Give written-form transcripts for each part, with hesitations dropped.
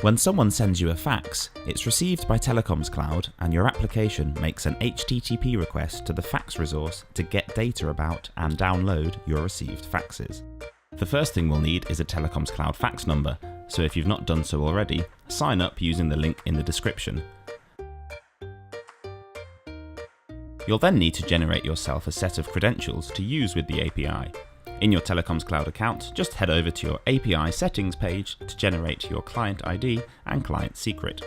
When someone sends you a fax, it's received by Telecoms Cloud and your application makes an HTTP request to the fax resource to get data about and download your received faxes. The first thing we'll need is a Telecoms Cloud fax number, so if you've not done so already, sign up using the link in the description. You'll then need to generate yourself a set of credentials to use with the API. In your Telecoms Cloud account, just head over to your API settings page to generate your client ID and client secret.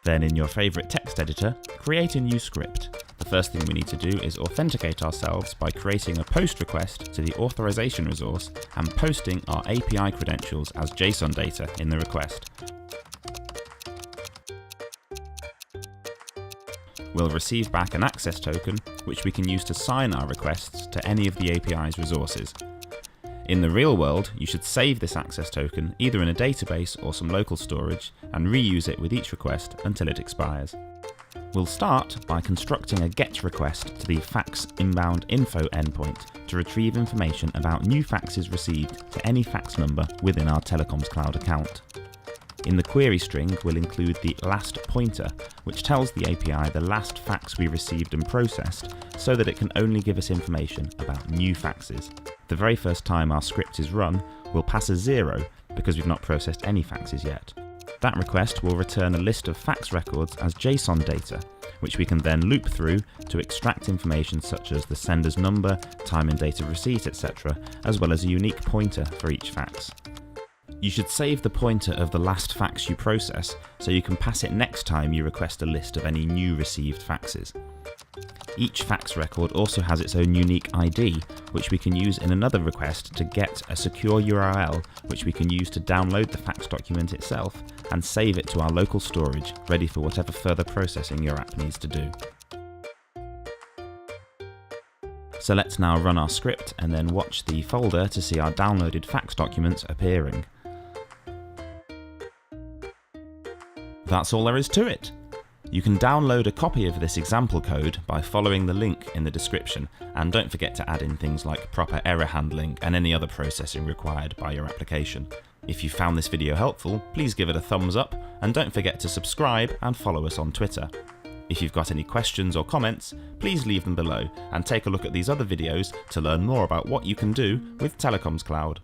Then in your favourite text editor, create a new script. The first thing we need to do is authenticate ourselves by creating a POST request to the authorization resource and posting our API credentials as JSON data in the request. We'll receive back an access token, which we can use to sign our requests to any of the API's resources. In the real world, you should save this access token either in a database or some local storage and reuse it with each request until it expires. We'll start by constructing a GET request to the fax inbound info endpoint to retrieve information about new faxes received to any fax number within our Telecoms Cloud account. In the query string, we'll include the last pointer, which tells the API the last fax we received and processed, so that it can only give us information about new faxes. The very first time our script is run, we'll pass a 0 because we've not processed any faxes yet. That request will return a list of fax records as JSON data, which we can then loop through to extract information such as the sender's number, time and date of receipt, etc., as well as a unique pointer for each fax. You should save the pointer of the last fax you process so you can pass it next time you request a list of any new received faxes. Each fax record also has its own unique ID, which we can use in another request to get a secure URL which we can use to download the fax document itself and save it to our local storage, ready for whatever further processing your app needs to do. So let's now run our script and then watch the folder to see our downloaded fax documents appearing. That's all there is to it. You can download a copy of this example code by following the link in the description, and don't forget to add in things like proper error handling and any other processing required by your application. If you found this video helpful, please give it a thumbs up and don't forget to subscribe and follow us on Twitter. If you've got any questions or comments, please leave them below and take a look at these other videos to learn more about what you can do with Telecoms Cloud.